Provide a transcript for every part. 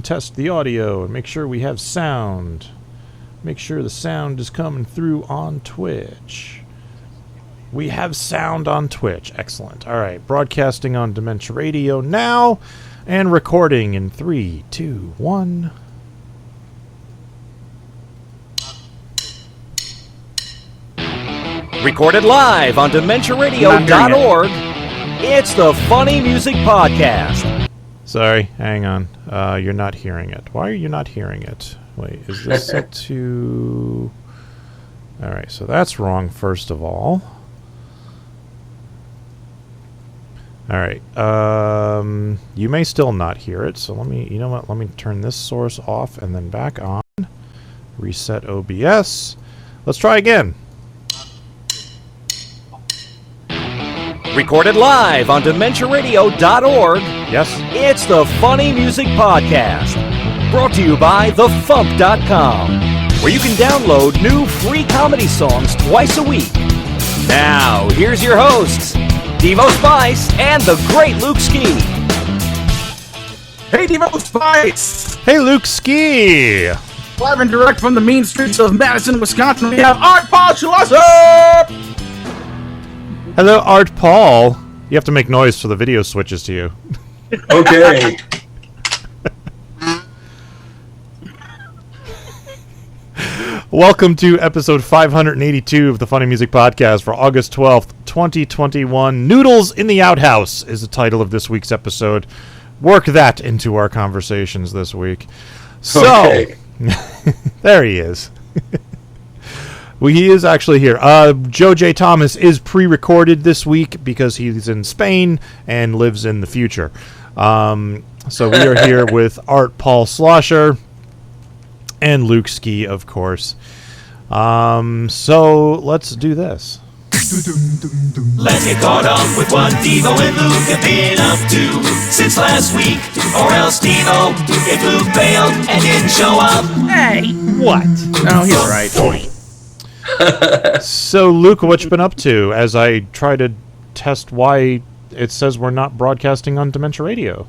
test the audio and make sure we have sound. Make sure the sound is coming through on Twitch. We have sound on Twitch. Excellent. All right. Broadcasting on Dementia Radio now and recording in 3, 2, 1. Recorded live on DementiaRadio.org. It's the Funny Music Podcast. Sorry, hang on. You're not hearing it. Why are you not hearing it? Wait, is this set to... Alright, so that's wrong, first of all. Alright, you may still not hear it, so let me, you know what, let me turn this source off and then back on. Reset OBS. Let's try again. Recorded live on DementiaRadio.org. Yes? It's the Funny Music Podcast. Brought to you by FuMP.com, where you can download new free comedy songs twice a week. Now, here's your hosts, Devo Spice and the great Luke Ski. Hey, Devo Spice! Hey, Luke Ski! Live and direct from the mean streets of Madison, Wisconsin, we have Art Paul Schlosser! Hello, Art Paul. You have to make noise so the video switches to you. Okay. Welcome to episode 582 of the Funny Music Podcast for August 12th, 2021. Noodles in the Outhouse is the title of this week's episode. Work that into our conversations this week. So, Okay. there he is. Well, he is actually here. Joe J. Thomas is pre-recorded this week because he's in Spain and lives in the future. So we are here with Art Paul Schlosser and Luke Ski, of course. So let's do this. Let's get caught up with what Devo and Luke have been up to since last week. Or else Devo, if Luke failed and didn't show up. Hey! What? Oh, he's right. So, Luke, what you been up to as I try to test why it says we're not broadcasting on Dementia Radio?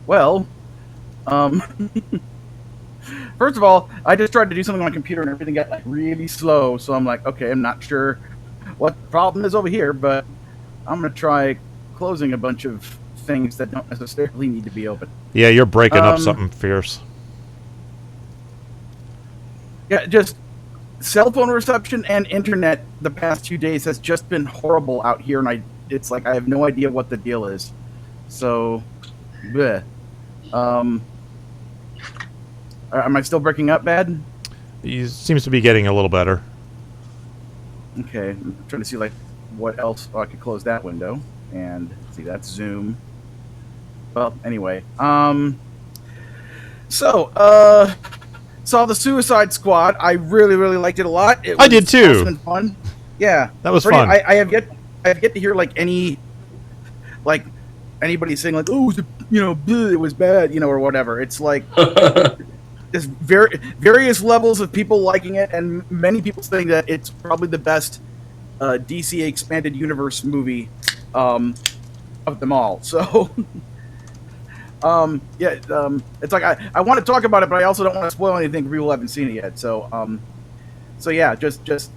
Well, first of all, I just tried to do something on my computer and everything got like really slow, so I'm like, okay, I'm not sure what the problem is over here, but I'm going to try closing a bunch of things that don't necessarily need to be open. Yeah, you're breaking up something fierce. Yeah, just cell phone reception and internet the past 2 days has just been horrible out here, and it's like I have no idea what the deal is. So, bleh. Am I still breaking up bad? He seems to be getting a little better. Okay, I'm trying to see like what else. Oh, I could close that window and see that's Zoom. Well, anyway, saw the Suicide Squad. I really, really liked it a lot. I did too. Awesome and fun. Yeah, that was fun. I have yet to hear anybody saying like, oh, it was bad, or whatever. It's like there's various levels of people liking it, and many people saying that it's probably the best DC expanded universe movie of them all. So. It's like I want to talk about it, but I also don't want to spoil anything for people who haven't seen it yet. So yeah, just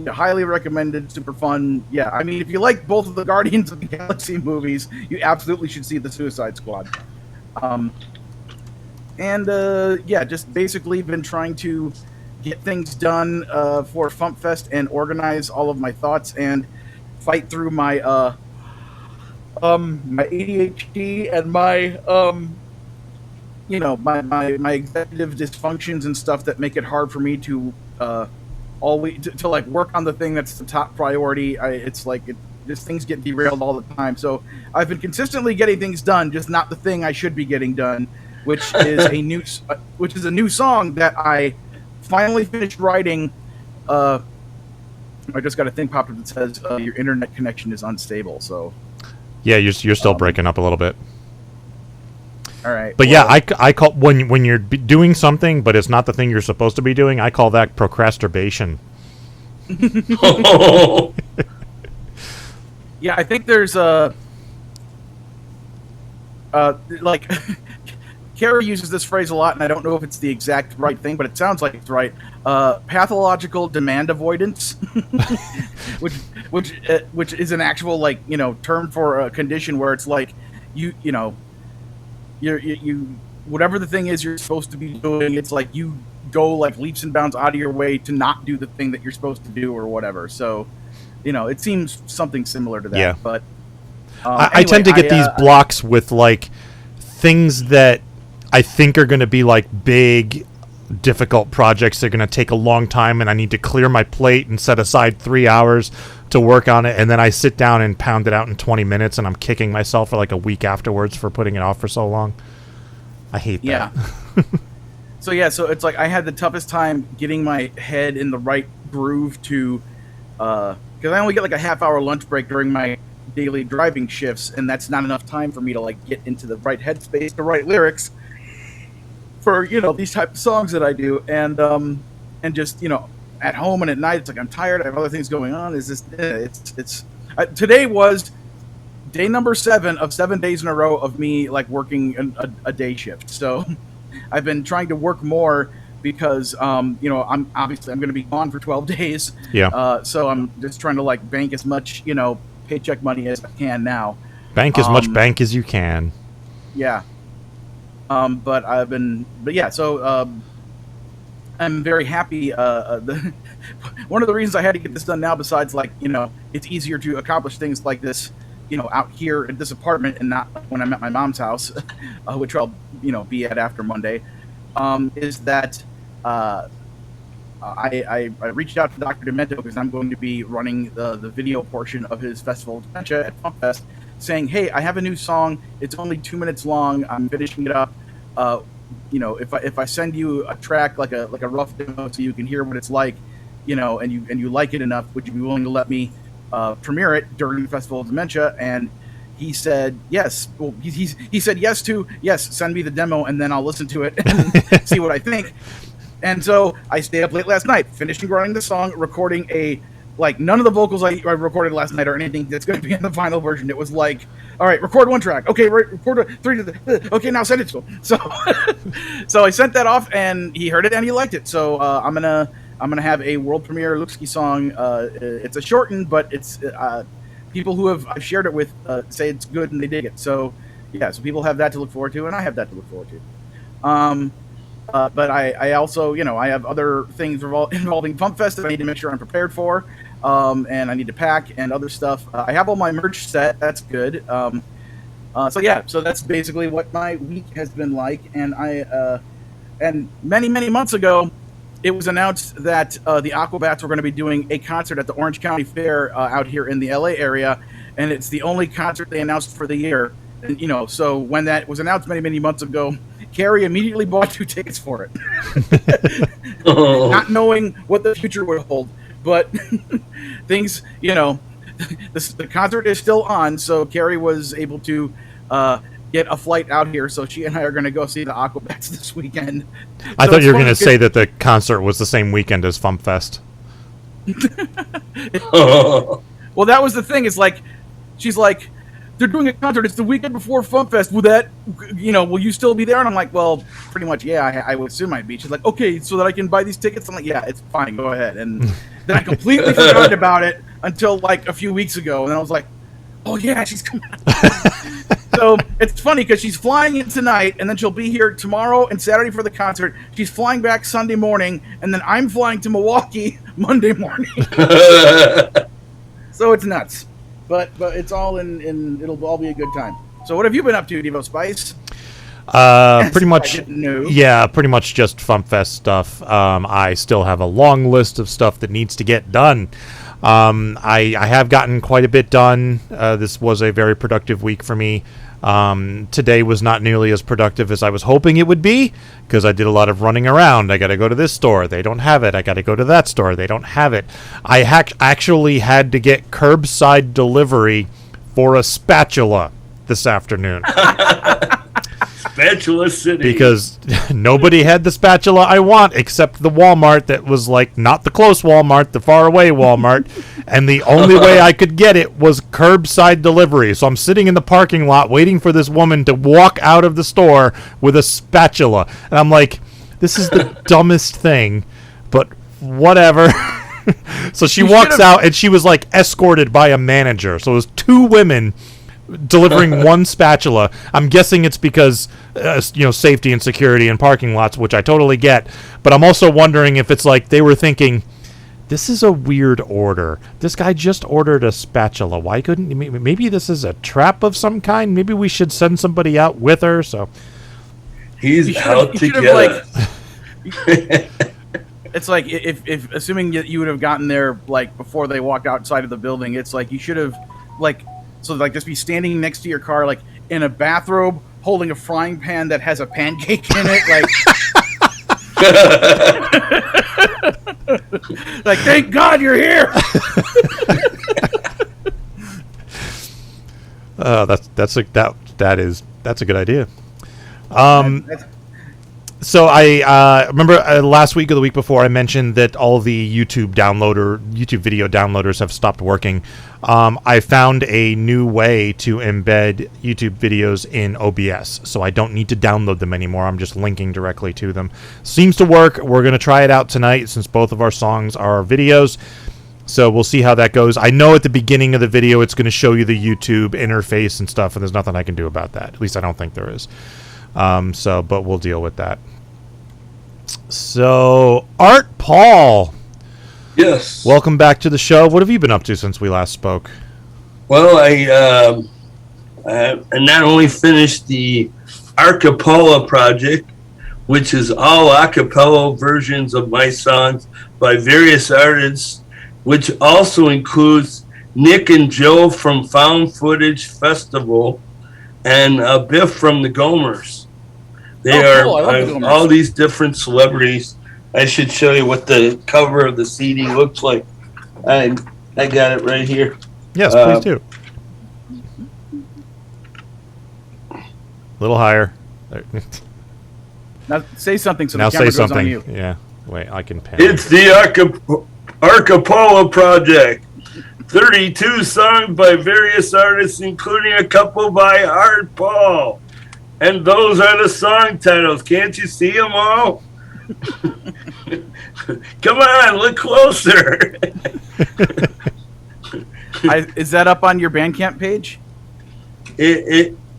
highly recommended, super fun. Yeah, I mean, if you like both of the Guardians of the Galaxy movies, you absolutely should see the Suicide Squad. Just basically been trying to get things done for FuMPFest and organize all of my thoughts and fight through my my ADHD and my my executive dysfunctions and stuff that make it hard for me to always to like work on the thing that's the top priority. Just things get derailed all the time. So I've been consistently getting things done, just not the thing I should be getting done, which is a new song that I finally finished writing. I just got a thing popped up that says your internet connection is unstable. So. Yeah, you're still breaking up a little bit. All right. But well, yeah, I call when you're doing something, but it's not the thing you're supposed to be doing. I call that procrastination. Yeah, I think there's a. like Carrie uses this phrase a lot, and I don't know if it's the exact right thing, but it sounds like it's right. Pathological demand avoidance, which is an actual term for a condition where it's like you whatever the thing is you're supposed to be doing, it's like you go like leaps and bounds out of your way to not do the thing that you're supposed to do or whatever. So, it seems something similar to that. Yeah. But I tend to get these blocks with like things that I think are going to be like big, difficult projects. They're going to take a long time, and I need to clear my plate and set aside 3 hours to work on it. And then I sit down and pound it out in 20 minutes, and I'm kicking myself for like a week afterwards for putting it off for so long. I hate that. Yeah. So it's like I had the toughest time getting my head in the right groove to, because I only get like a half-hour lunch break during my daily driving shifts, and that's not enough time for me to like get into the right headspace to write lyrics for these type of songs that I do, and just at home and at night it's like I'm tired, I have other things going on. Today was day number 7 of 7 days in a row of me like working a day shift, so I've been trying to work more because I'm going to be gone for 12 days. Yeah. So I'm just trying to like bank as much paycheck money as I can now. Bank as much bank as you can. Yeah. So I'm very happy. One of the reasons I had to get this done now, besides it's easier to accomplish things like this, out here at this apartment and not when I'm at my mom's house, which I'll be at after Monday, is that I reached out to Dr. Demento because I'm going to be running the video portion of his Festival of Dementia at FuMPFest, saying, hey, I have a new song. It's only 2 minutes long. I'm finishing it up. If I send you a track like a rough demo so you can hear what it's like, and you like it enough, would you be willing to let me premiere it during the Festival of Dementia? And he said yes. Well, he said yes to yes. Send me the demo, and then I'll listen to it and see what I think. And so I stayed up late last night, finishing writing the song, recording none of the vocals I recorded last night or anything that's going to be in the final version. It was like, all right, record one track. Okay, record 3. Okay, now send it to him. So, so I sent that off, and he heard it and he liked it. So I'm gonna have a world premiere Lukski song. It's a shortened, but it's people who I've shared it with say it's good and they dig it. So yeah, so people have that to look forward to, and I have that to look forward to. But I also, I have other things involving FuMPFest that I need to make sure I'm prepared for, and I need to pack and other stuff. I have all my merch set. That's good. So that's basically what my week has been like. And and many months ago, it was announced that the Aquabats were going to be doing a concert at the Orange County Fair out here in the LA area, and it's the only concert they announced for the year. And, so when that was announced many months ago, Carrie immediately bought 2 tickets for it, not knowing what the future would hold. But things, the concert is still on, so Carrie was able to get a flight out here. So she and I are going to go see the Aquabats this weekend. I thought you were going to say that the concert was the same weekend as FuMPFest. Well, that was the thing. It's like, she's like, they're doing a concert. It's the weekend before FuMPFest. Will you still be there? And I'm like, well, pretty much, yeah, I would assume I'd be. She's like, okay, so that I can buy these tickets? I'm like, yeah, it's fine. Go ahead. And then I completely forgot about it until like a few weeks ago. And then I was like, oh, yeah, she's coming. So it's funny because she's flying in tonight, and then she'll be here tomorrow and Saturday for the concert. She's flying back Sunday morning, and then I'm flying to Milwaukee Monday morning. So it's nuts. But it's all in it'll all be a good time. So what have you been up to, Devo Spice? Pretty much. Yeah, pretty much just FuMPFest stuff. I still have a long list of stuff that needs to get done. I have gotten quite a bit done. This was a very productive week for me. Today was not nearly as productive as I was hoping it would be, because I did a lot of running around. I got to go to this store. They don't have it. I got to go to that store. They don't have it. I actually had to get curbside delivery for a spatula this afternoon. Spatula City. Because nobody had the spatula I want except the Walmart that was like not the close Walmart, the far away Walmart. And the only way I could get it was curbside delivery. So I'm sitting in the parking lot waiting for this woman to walk out of the store with a spatula. And I'm like, this is the dumbest thing, but whatever. So she walks out and she was like escorted by a manager. So it was 2 women delivering one spatula. I'm guessing it's because safety and security in parking lots, which I totally get. But I'm also wondering if it's like they were thinking, this is a weird order. This guy just ordered a spatula. Why couldn't maybe this is a trap of some kind? Maybe we should send somebody out with her. So he's out to get us. It's like if assuming that you would have gotten there like before they walked outside of the building, it's like you should have just be standing next to your car like in a bathrobe holding a frying pan that has a pancake in it, like like thank God you're here. That's a good idea. So I remember last week or the week before I mentioned that all of the YouTube video downloaders have stopped working. I found a new way to embed YouTube videos in OBS, so I don't need to download them anymore. I'm just linking directly to them. Seems to work. We're going to try it out tonight since both of our songs are videos. So we'll see how that goes. I know at the beginning of the video it's going to show you the YouTube interface and stuff, and there's nothing I can do about that. At least I don't think there is. But we'll deal with that. So, Art Paul. Yes. Welcome back to the show. What have you been up to since we last spoke? Well, I not only finished the Acapella project, which is all acapella versions of my songs by various artists, which also includes Nick and Joe from Found Footage Festival and Biff from the Gomers. They are all these different celebrities. I should show you what the cover of the CD looks like. I got it right here. Yes, please do. A little higher. Now say something so now the camera say goes something. on you. Yeah. Wait, I can pan. It's the Acapella Project. 32 songs by various artists, including a couple by Art Paul. And those are the song titles. Can't you see them all? Come on, look closer. Is that up on your Bandcamp page?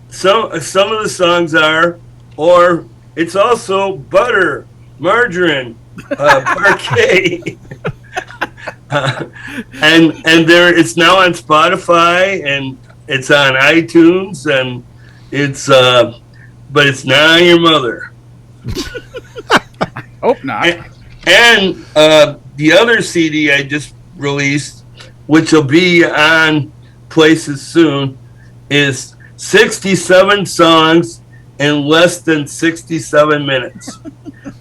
Some of the songs are, or it's also butter, margarine, parquet. And there, it's now on Spotify and it's on iTunes and it's but it's not on your mother. Hope not. And the other CD I just released, which will be on places soon, is 67 songs in less than 67 minutes,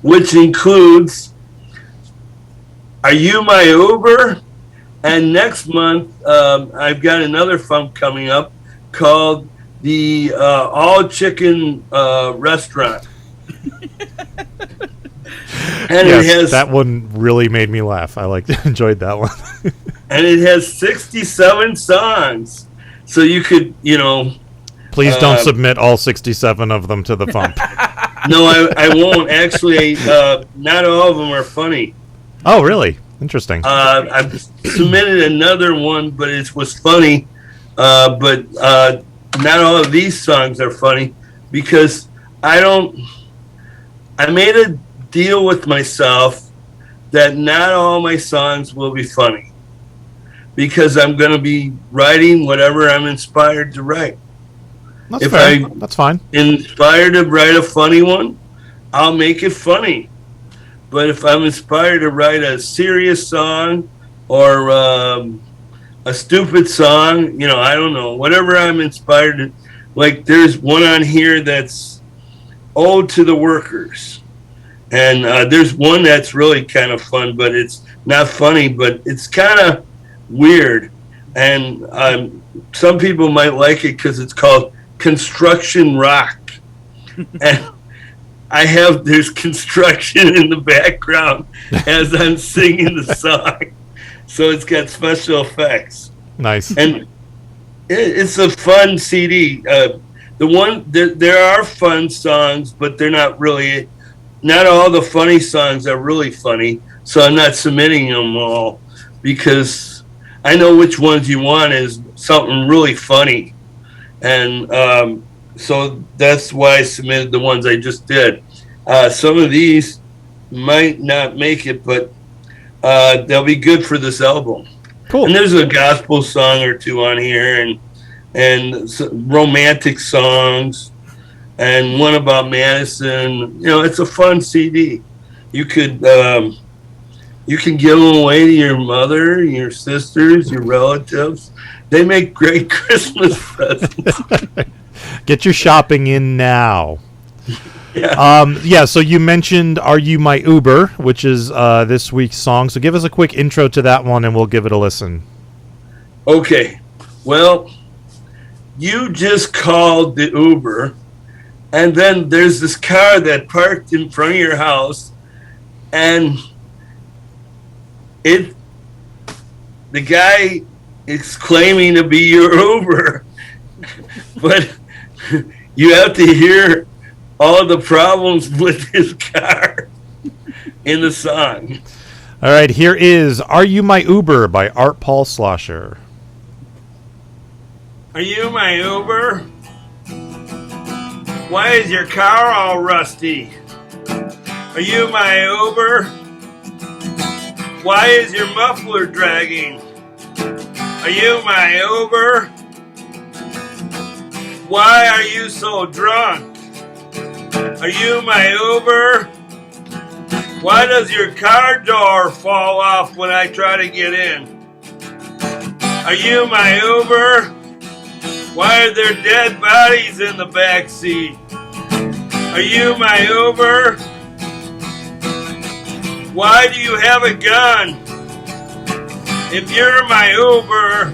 which includes Are You My Uber? And next month, I've got another FuMP coming up called the All Chicken Restaurant. And yes, it has, that one really made me laugh. I enjoyed that one. and it has 67 songs. So you could, Please don't submit all 67 of them to the FuMP. No, I won't. Actually, not all of them are funny. Oh, really? Interesting. I've submitted another one, but it was funny. But not all of these songs are funny because I made a deal with myself that not all my songs will be funny because I'm going to be writing whatever I'm inspired to write. That's fair. That's fine. Inspired to write a funny one, I'll make it funny. But if I'm inspired to write a serious song or a stupid song, I don't know, whatever I'm inspired to, like there's one on here that's Ode to the Workers. And there's one that's really kind of fun, but it's not funny, but it's kind of weird. And some people might like it because it's called Construction Rock. and there's construction in the background as I'm singing the song. So it's got special effects. Nice. And it's a fun CD. There are fun songs, but they're not all the funny songs are really funny. So I'm not submitting them all because I know which ones you want is something really funny. And so that's why I submitted the ones I just did. Some of these might not make it, but they'll be good for this album. Cool. And there's a gospel song or two on here, and romantic songs, and one about Madison. It's a fun CD. You can give them away to your mother, your sisters, your relatives. They make great Christmas presents. Get your shopping in now. Yeah. So you mentioned Are You My Uber, which is this week's song. So give us a quick intro to that one, and we'll give it a listen. Okay. Well, you just called the Uber, and then there's this car that parked in front of your house, and the guy is claiming to be your Uber, but you have to hear all the problems with his car in the song. All right, here is Are You My Uber by Art Paul Schlosser. Are you my Uber? Why is your car all rusty? Are you my Uber? Why is your muffler dragging? Are you my Uber? Why are you so drunk? Are you my Uber? Why does your car door fall off when I try to get in? Are you my Uber? Why are there dead bodies in the back seat? Are you my Uber? Why do you have a gun? If you're my Uber,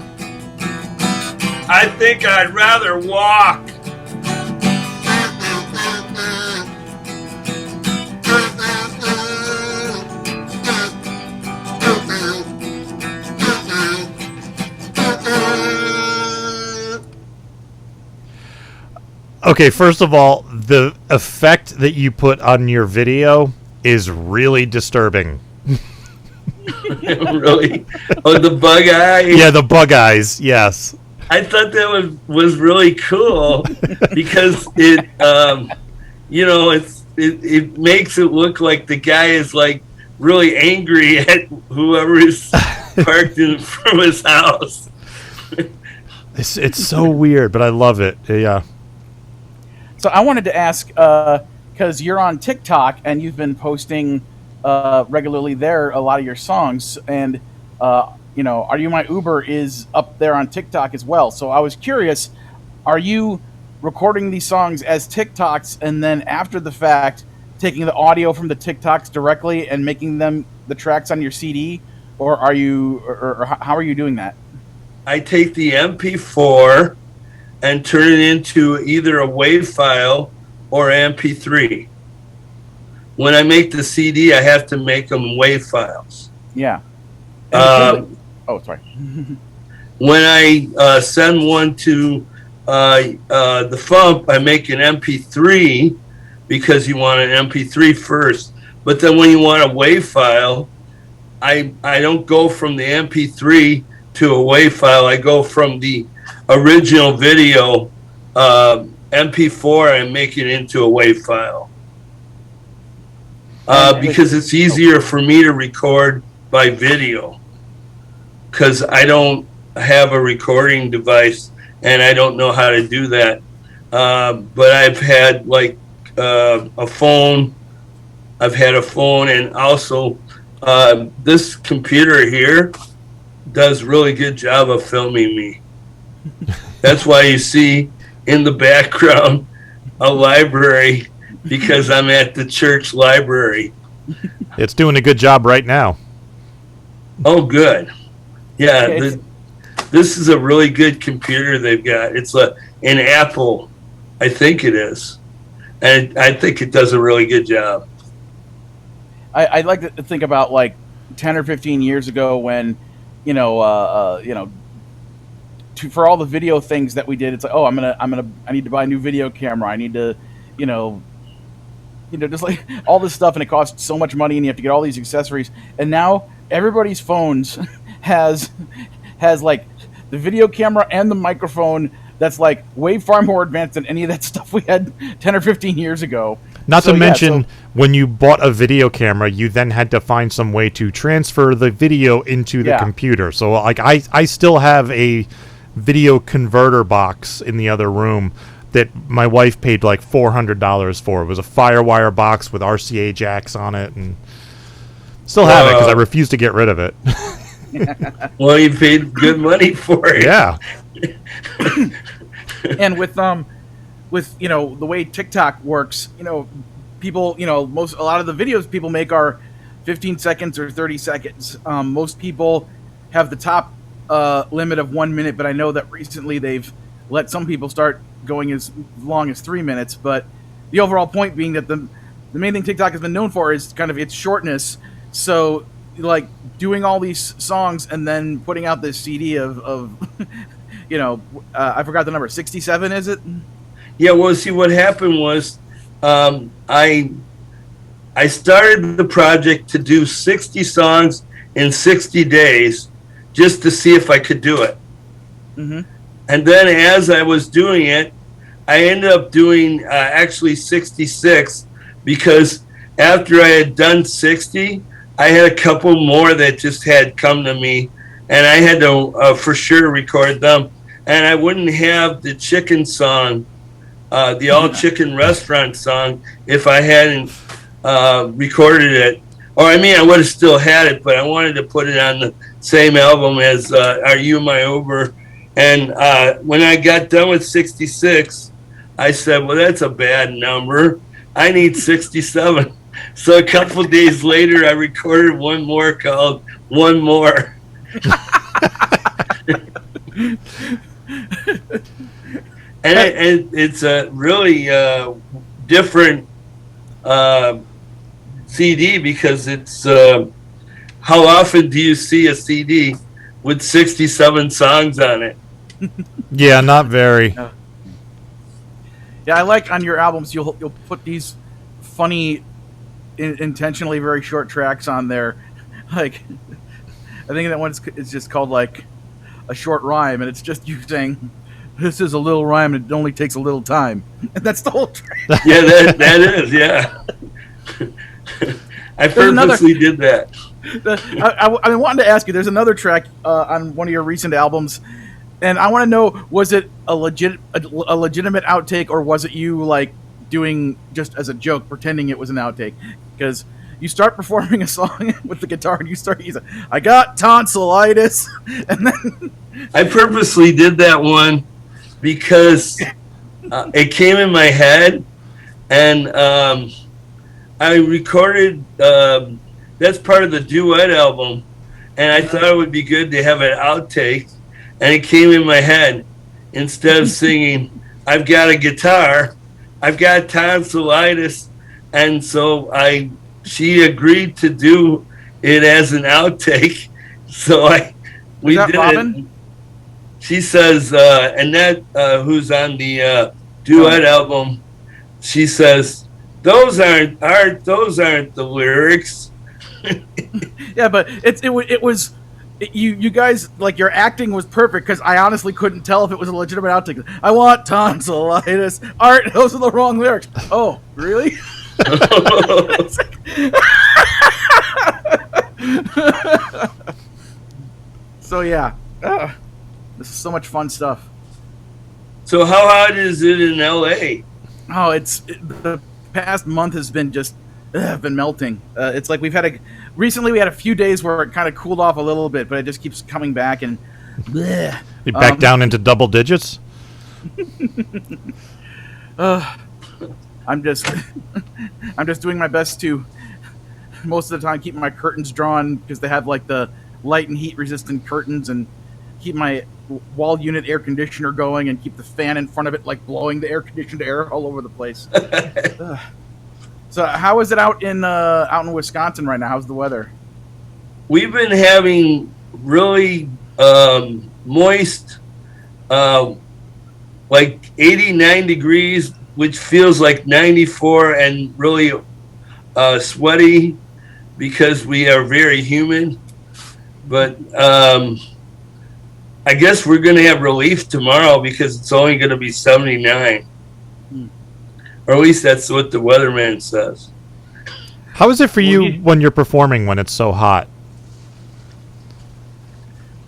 I think I'd rather walk. Okay, first of all, the effect that you put on your video is really disturbing. Really? Oh, the bug eyes? Yeah, the bug eyes, yes. I thought that was really cool because it makes it look like the guy is like really angry at whoever is parked in front of his house. It's so weird, but I love it. Yeah. So I wanted to ask, because you're on TikTok and you've been posting regularly there a lot of your songs, and Are You My Uber is up there on TikTok as well. So I was curious, are you recording these songs as TikToks and then after the fact taking the audio from the TikToks directly and making them the tracks on your CD, or how are you doing that? I take the MP4 and turn it into either a WAV file or MP3. When I make the CD, I have to make them WAV files. Yeah. Sorry. When I send one to the FuMP, I make an MP3 because you want an MP3 first. But then when you want a WAV file, I don't go from the MP3 to a WAV file. I go from the original video MP4 and make it into a WAV file because it's easier for me to record by video because I don't have a recording device and I don't know how to do that. But I've had a phone. I've had a phone, and also this computer here does really good job of filming me. That's why you see in the background a library, because I'm at the church library. It's doing a good job right now. Oh, good. Yeah, this is a really good computer they've got. It's an Apple, I think it is. and I think it does a really good job. I'd like to think about like 10 or 15 years ago when, for all the video things that we did, it's like, oh, I need to buy a new video camera. I need to, just like all this stuff, and it costs so much money, and you have to get all these accessories. And now everybody's phones has like the video camera and the microphone that's like way far more advanced than any of that stuff we had 10 or 15 years ago. Not to mention, when you bought a video camera, you then had to find some way to transfer the video into the computer. So, like, I still have a video converter box in the other room that my wife paid like $400 for. It was a FireWire box with RCA jacks on it, and still have it because I refuse to get rid of it. Well, you paid good money for it. Yeah. And with the way TikTok works, people, a lot of the videos people make are 15 seconds or 30 seconds. Most people have the top limit of 1 minute, but I know that recently they've let some people start going as long as 3 minutes. But the overall point being that the main thing TikTok has been known for is kind of its shortness. So, like, doing all these songs and then putting out this CD of I forgot the number, 67, is it? Yeah, well, see, what happened was I started the project to do 60 songs in 60 days just to see if I could do it. Mm-hmm. And then as I was doing it, I ended up doing actually 66, because after I had done 60, I had a couple more that just had come to me, and I had to for sure record them. And I wouldn't have the chicken song, the all chicken restaurant song, if I hadn't recorded it. Or I mean, I would have still had it, but I wanted to put it on the same album as Are You My Uber? And when I got done with 66, I said, well, that's a bad number. I need 67. So a couple days later, I recorded one more called One More. And it's a really different CD, because it's how often do you see a CD with 67 songs on it? Yeah, not very. Yeah, I like on your albums you'll put these funny, intentionally very short tracks on there. Like, I think that one is just called like a short rhyme, and it's just you saying, "This is a little rhyme, and it only takes a little time," and that's the whole track. Yeah, that is, yeah. I purposely did that. I wanted to ask you. There's another track on one of your recent albums, and I want to know: was it a legitimate outtake, or was it you like doing just as a joke, pretending it was an outtake? Because you start performing a song with the guitar, and you say, "I got tonsillitis," and then I purposely did that one because it came in my head, and I recorded. That's part of the duet album, and I thought it would be good to have an outtake, and it came in my head. Instead of singing, "I've got a guitar, I've got tonsillitis," and so she agreed to do it as an outtake. So we did Robin? it. She says, Annette, who's on the duet album, she says, those aren't the lyrics. Yeah, but it was you guys, like, your acting was perfect, because I honestly couldn't tell if it was a legitimate outtake. I want tonsillitis. Art, those are the wrong lyrics. Oh, really? So yeah, this is so much fun stuff. So how hot is it in LA? Oh, the past month has been just been melting. It's like we had a few days where it kind of cooled off a little bit, but it just keeps coming back, and bleh. You back down into double digits? I'm just doing my best to, most of the time, keep my curtains drawn, because they have like the light and heat resistant curtains, and keep my wall unit air conditioner going and keep the fan in front of it, like blowing the air conditioned air all over the place. So how is it out in Wisconsin right now? How's the weather? We've been having really moist, like 89 degrees, which feels like 94, and really sweaty because we are very humid. But I guess we're going to have relief tomorrow because it's only going to be 79. Or at least that's what the weatherman says. How is it for you when you're performing when it's so hot?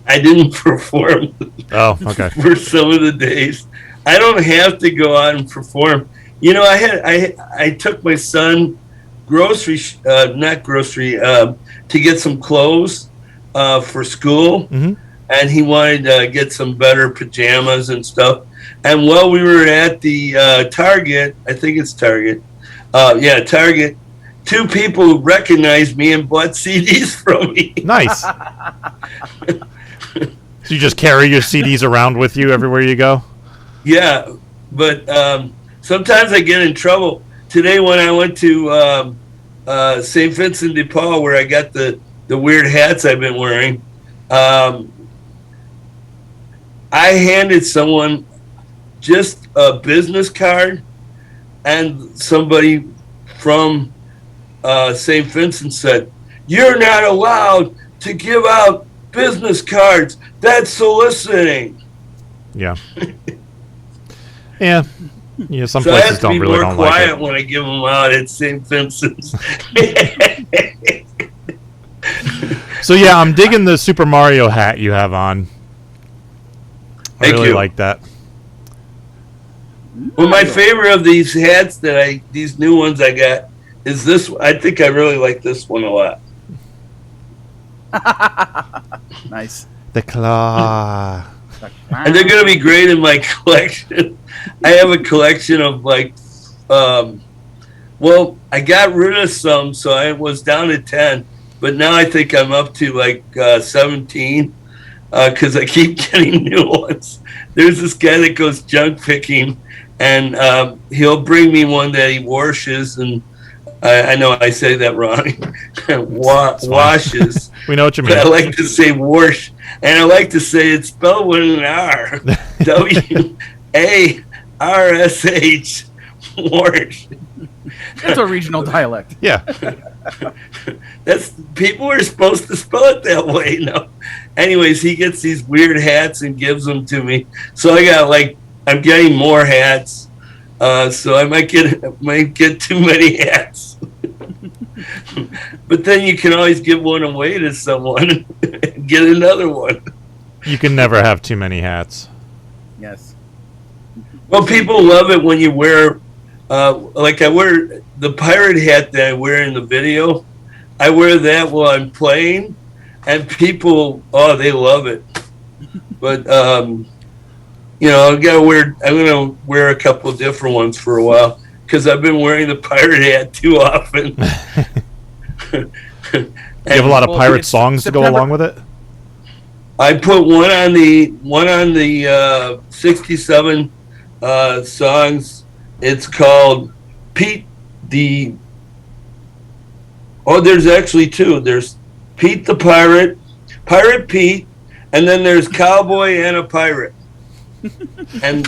I didn't perform Oh, okay. for some of the days. I don't have to go out and perform. You know, I took my son to get some clothes for school, and he wanted to get some better pajamas and stuff. And while we were at the Target, I think it's Target, Target, two people recognized me and bought CDs from me. Nice. So you just carry your CDs around with you everywhere you go? Yeah, but sometimes I get in trouble. Today when I went to St. Vincent de Paul, where I got the weird hats I've been wearing, I handed someone just a business card, and somebody from St. Vincent said, "You're not allowed to give out business cards. That's soliciting." Yeah. Yeah. Yeah, some So I places have to be don't more like quiet it. when I give them out at St. Vincent's. So yeah, I'm digging the Super Mario hat you have on. I Thank really you. like that. Well, my favorite of these hats these new ones I got is this. I think I really like this one a lot. Nice. The claw. And they're going to be great in my collection. I have a collection of I got rid of some, so I was down to 10, but now I think I'm up to 17 because I keep getting new ones. There's this guy that goes junk picking, and he'll bring me one that he washes, and I know I say that wrong. Washes. We know what you mean. But I like to say wash, and I like to say it's spelled with an R. WARSH. Wash. It's a regional dialect. Yeah. That's people are supposed to spell it that way. No. Anyways, he gets these weird hats and gives them to me. So I got I'm getting more hats. So I might get too many hats. But then you can always give one away to someone and get another one. You can never have too many hats. Yes. Well, people love it when you wear, I wear the pirate hat that I wear in the video. I wear that while I'm playing, and people, they love it. But, I'm going to wear a couple of different ones for a while, because I've been wearing the pirate hat too often. You have a lot of pirate songs to go along with it? I put one on the 67 songs. It's called Pete the. Oh, there's actually two. There's Pete the Pirate, Pirate Pete, and then there's Cowboy and a Pirate. And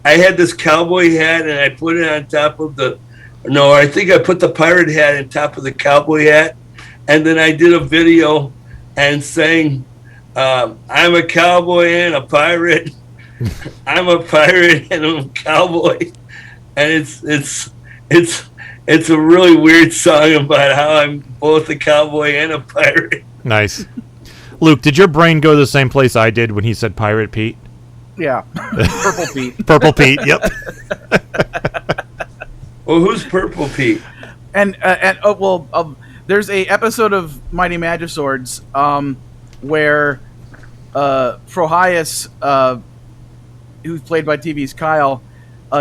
I had this cowboy hat, and I put it on top of I think I put the pirate hat on top of the cowboy hat, and then I did a video and sang, "I'm a cowboy and a pirate. I'm a pirate and I'm a cowboy," and it's a really weird song about how I'm both a cowboy and a pirate. Nice. Luke, did your brain go to the same place I did when he said Pirate Pete? Yeah. Purple Pete. Purple Pete, yep. Well, who's Purple Pete? There's a episode of Mighty Magiswords where Prohias, who's played by TV's Kyle,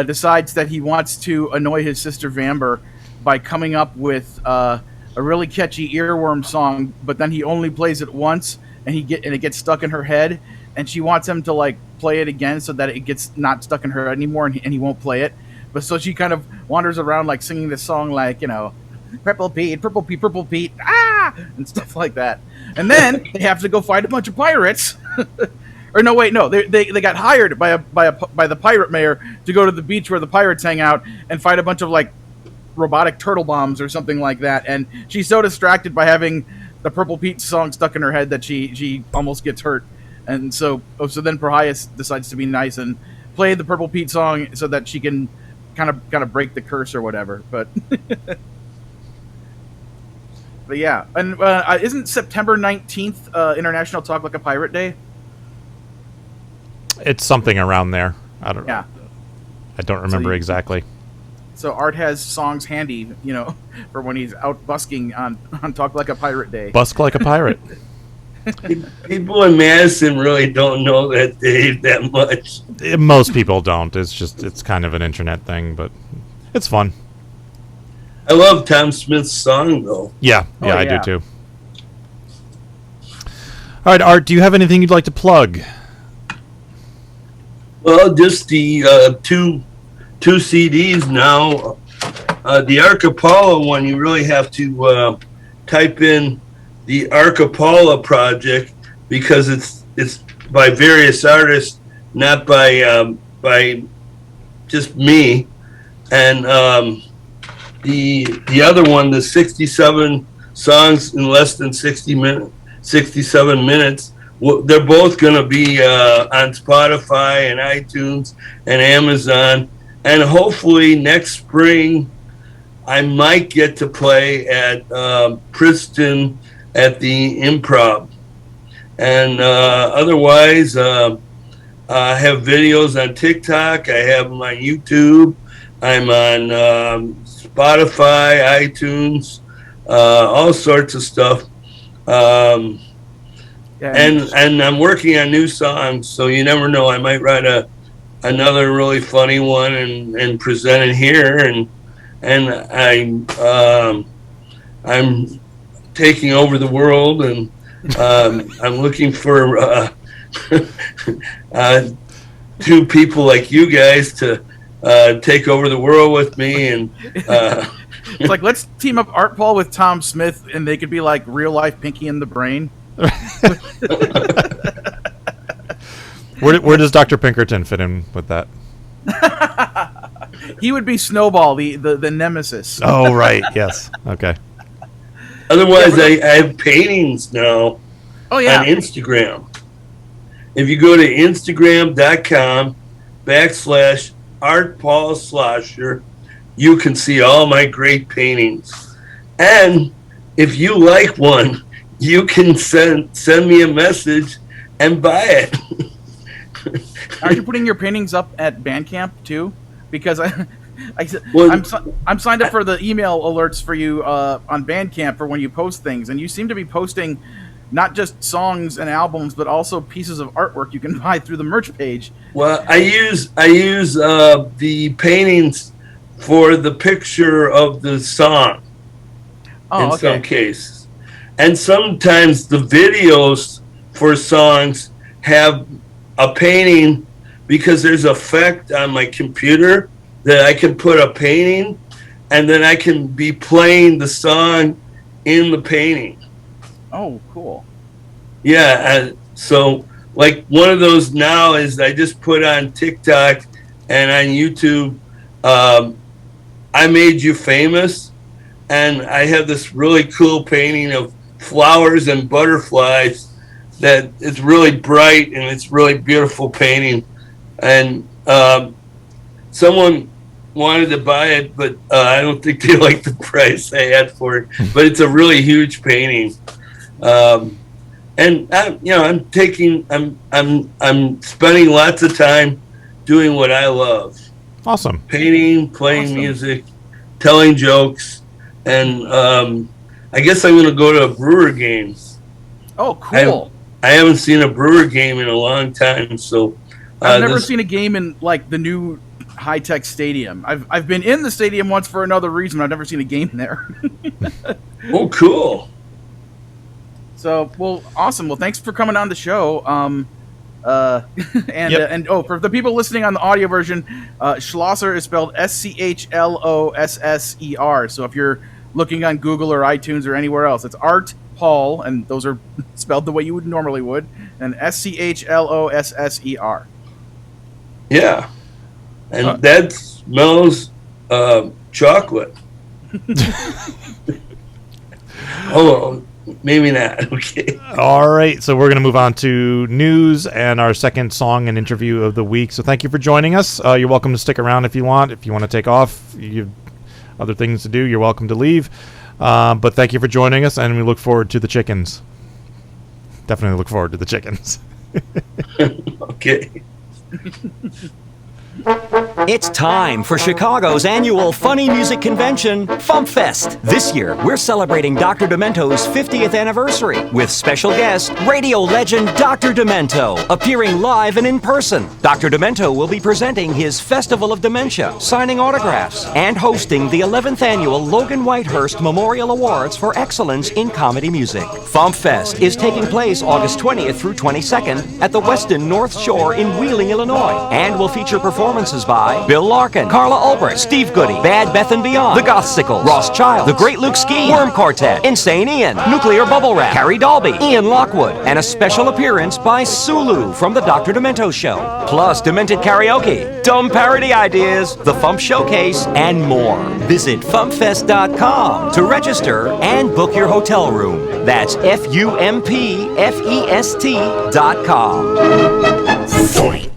decides that he wants to annoy his sister Vamber by coming up with a really catchy earworm song, but then he only plays it once, and it gets stuck in her head. and she wants him to like play it again so that it gets not stuck in her head anymore, and he won't play it. But so she kind of wanders around like singing this song like, you know, Purple Pete, ah, and stuff like that. And then they have to go fight a bunch of pirates. Or no, wait, no, they got hired by the pirate mayor to go to the beach where the pirates hang out and fight a bunch of like robotic turtle bombs or something like that. And she's so distracted by having the Purple Pete song stuck in her head that she almost gets hurt. And so then Prohias decides to be nice and play the Purple Pete song so that she can kind of break the curse or whatever. But but yeah, and isn't September 19th International Talk Like a Pirate Day? It's something around there. I don't. Yeah. I don't remember exactly. So Art has songs handy, you know, for when he's out busking on Talk Like a Pirate Day. Busk like a pirate. People in Madison really don't know that day that much. Most people don't. It's kind of an internet thing, but it's fun. I love Tom Smith's song, though. Yeah, Oh, I yeah. do too. All right, Art, do you have anything you'd like to plug? Well, just the two CDs now. The Archipelago one, you really have to type in the Archipelago project because it's by various artists, not by just me. And the other one, the 67 songs in less than 67 minutes. They're both going to be on Spotify and iTunes and Amazon. And hopefully next spring, I might get to play at Princeton at the Improv. And otherwise, I have videos on TikTok. I have them on YouTube. I'm on Spotify, iTunes, all sorts of stuff. And I'm working on new songs, so you never know. I might write another really funny one and present it here. And I'm taking over the world, and I'm looking for two people like you guys to take over the world with me. And It's like, let's team up Art Paul with Tom Smith, and they could be like real life Pinky and the Brain. Where does Dr. Pinkerton fit in with that? He would be Snowball, the nemesis. Oh, right. Yes. Okay. otherwise, I have paintings now Oh yeah. on Instagram. If you go to Instagram.com/Art Paul Schlosser, you can see all my great paintings. And if you like one, you can send me a message and buy it. Are you putting your paintings up at Bandcamp too? Because I'm signed up for the email alerts for you on Bandcamp for when you post things, and you seem to be posting not just songs and albums, but also pieces of artwork you can buy through the merch page. Well, I use the paintings for the picture of the song in some cases. And sometimes the videos for songs have a painting because there's an effect on my computer that I can put a painting and then I can be playing the song in the painting. Oh, cool. Yeah, so like one of those now is I just put on TikTok and on YouTube, I Made You Famous, and I have this really cool painting of flowers and butterflies that it's really bright and it's really beautiful painting. And someone wanted to buy it, but I don't think they liked the price I had for it. But it's a really huge painting. And I'm spending lots of time doing what I love. Awesome. Painting, playing music, telling jokes, and I guess I'm going to go to a Brewer games. Oh, cool. I haven't seen a Brewer game in a long time, so I've never seen a game in like the new high-tech stadium. I've been in the stadium once for another reason. But I've never seen a game there. Oh, cool. So, well, awesome. Well, thanks for coming on the show. And for the people listening on the audio version, Schlosser is spelled Schlosser. So if you're looking on Google or iTunes or anywhere else, it's Art Paul, and those are spelled the way you would normally would, and Schlosser. Yeah, and that smells chocolate. Oh, maybe not. Okay. All right, so we're going to move on to news and our second song and interview of the week. So thank you for joining us. You're welcome to stick around if you want. If you want to take off, you have other things to do, you're welcome to leave. But thank you for joining us, and we look forward to the chickens. Definitely look forward to the chickens. Okay. It's time for Chicago's annual funny music convention, FuMPFest. This year, we're celebrating Dr. Demento's 50th anniversary with special guest, radio legend Dr. Demento, appearing live and in person. Dr. Demento will be presenting his Festival of Dementia, signing autographs, and hosting the 11th annual Logan Whitehurst Memorial Awards for Excellence in Comedy Music. FuMPFest is taking place August 20th through 22nd at the Westin North Shore in Wheeling, Illinois, and will feature performances by Bill Larkin, Carla Ulbrich, Steve Goody, Bad Beth and Beyond, The Gothsicle, Ross Child, The Great Luke Ski, Worm Quartet, Insane Ian, Nuclear Bubble Wrap, Carrie Dalby, Ian Lockwood, and a special appearance by Sulu from The Dr. Demento Show. Plus Demented Karaoke, dumb parody ideas, the FuMP Showcase, and more. Visit FuMPFest.com to register and book your hotel room. That's FuMPFest.com.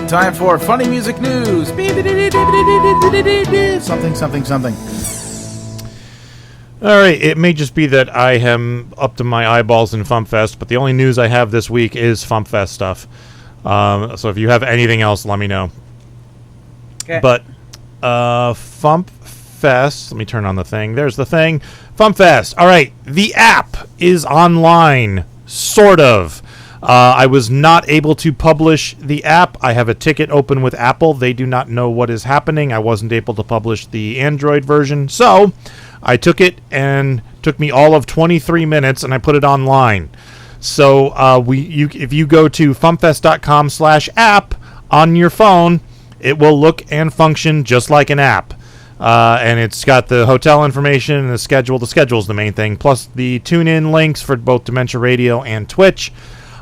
Time for funny music news. Something. All right, it may just be that I am up to my eyeballs in FuMPFest, but the only news I have this week is FuMPFest stuff. So if you have anything else, let me know. Okay. But FuMPFest, let me turn on the thing. There's the thing. FuMPFest. All right, the app is online, sort of. I was not able to publish the app. I have a ticket open with Apple. They do not know what is happening. I wasn't able to publish the Android version. So I took it and took me all of 23 minutes and I put it online. So if you go to FuMPFest.com/app on your phone, it will look and function just like an app. And it's got the hotel information and the schedule. The schedule is the main thing, plus the tune-in links for both Dementia Radio and Twitch.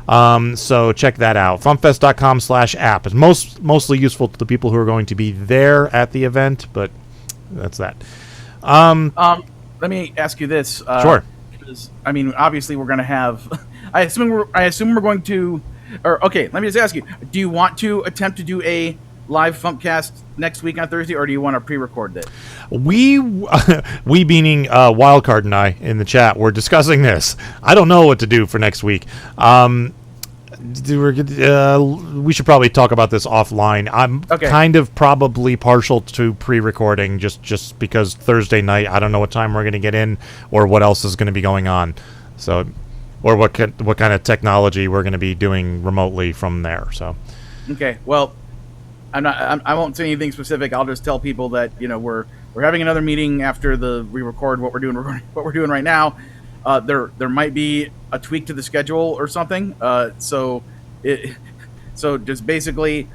So check that out. FuMPFest.com/app is mostly useful to the people who are going to be there at the event, but that's that. Let me ask you this. Sure. I mean, obviously we're going to have. I assume we're going to. Or okay, let me just ask you: do you want to attempt to do a live FuMPcast next week on Thursday, or do you want to pre-record it? We meaning Wildcard and I in the chat, we're discussing this. I don't know what to do for next week. We should probably talk about this offline. I'm kind of probably partial to pre-recording just because Thursday night, I don't know what time we're going to get in or what else is going to be going on. So, or what kind of technology we're going to be doing remotely from there. So, okay, well. I won't say anything specific. I'll just tell people that we're having another meeting after we record what we're doing right now. There might be a tweak to the schedule or something. So just basically,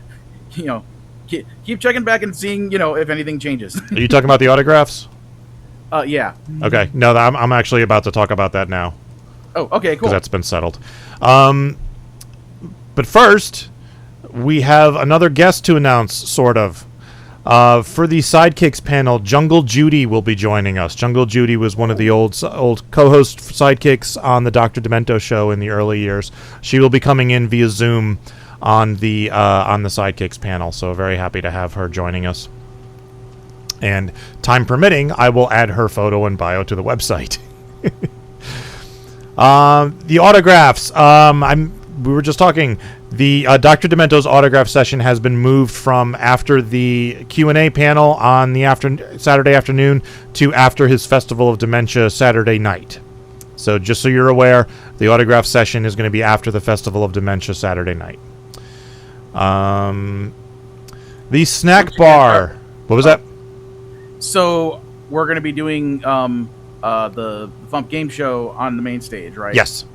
keep checking back and seeing if anything changes. Are you talking about the autographs? Yeah. Okay. No, I'm actually about to talk about that now. Oh, okay, cool. Because that's been settled. But first, we have another guest to announce, sort of. For the Sidekicks panel, Jungle Judy will be joining us. Jungle Judy was one of the old co-host sidekicks on the Dr. Demento show in the early years. She will be coming in via Zoom on the Sidekicks panel, so very happy to have her joining us. And time permitting, I will add her photo and bio to the website. The autographs. We were just talking. The Dr. Demento's autograph session has been moved from after the Q&A panel on the Saturday afternoon to after his Festival of Dementia Saturday night. So just so you're aware, the autograph session is going to be after the Festival of Dementia Saturday night. The snack bar. What was that? So we're going to be doing the FuMP game show on the main stage, right? Yes.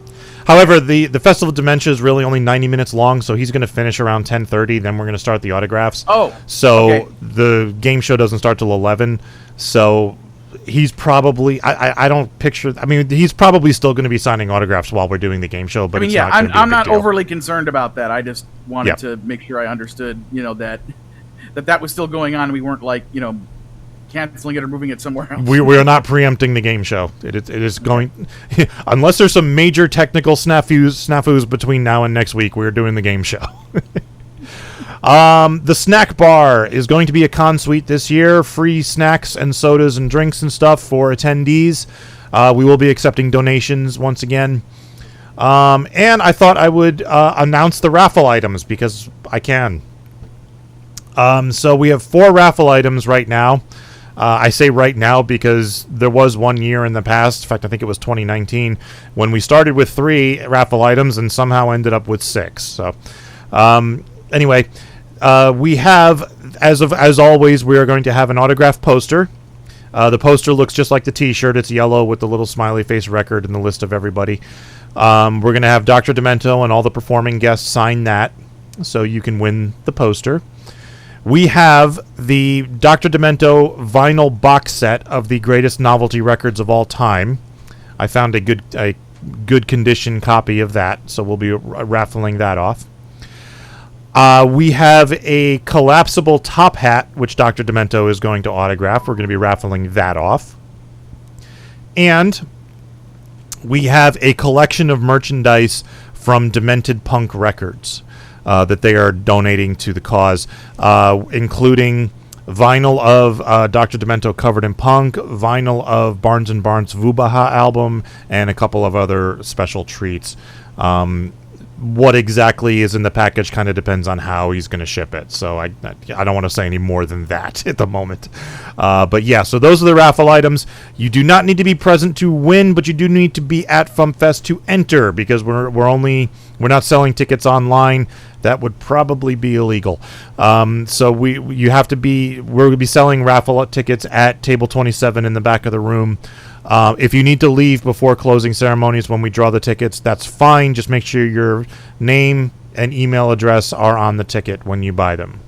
However, the Festival of Dementia is really only 90 minutes long, so he's going to finish around 10:30. Then we're going to start the autographs. Oh, so okay. The game show doesn't start till 11. So he's probably I don't picture. I mean, he's probably still going to be signing autographs while we're doing the game show. But I mean, it's yeah, not gonna be a I'm big not deal. overly concerned about that. I just wanted Yeah. to make sure I understood, that was still going on. We weren't like, canceling it or moving it somewhere else. We are not preempting the game show. It is going unless there's some major technical snafus between now and next week. We're doing the game show. The snack bar is going to be a con suite this year. Free snacks and sodas and drinks and stuff for attendees. We will be accepting donations once again. And I thought I would announce the raffle items because I can. So we have 4 raffle items right now. I say right now because there was one year in the past, in fact I think it was 2019, when we started with 3 raffle items and somehow ended up with 6. So anyway, we have, as always, we are going to have an autographed poster. The poster looks just like the t-shirt. It's yellow with the little smiley face record and the list of everybody. We're going to have Dr. Demento and all the performing guests sign that so you can win the poster. We have the Dr. Demento vinyl box set of the greatest novelty records of all time. I found a good condition copy of that, so we'll be raffling that off. We have a collapsible top hat, which Dr. Demento is going to autograph. We're going to be raffling that off. And we have a collection of merchandise from Demented Punk Records that they are donating to the cause, including vinyl of Dr. Demento Covered in Punk, vinyl of Barnes & Barnes' Vubaha album, and a couple of other special treats. What exactly is in the package kind of depends on how he's going to ship it. So I don't want to say any more than that at the moment. But yeah, so those are the raffle items. You do not need to be present to win, but you do need to be at FuMPFest to enter because we're not selling tickets online. That would probably be illegal. So you have to be. We're going to be selling raffle tickets at table 27 in the back of the room. If you need to leave before closing ceremonies when we draw the tickets, that's fine. Just make sure your name and email address are on the ticket when you buy them.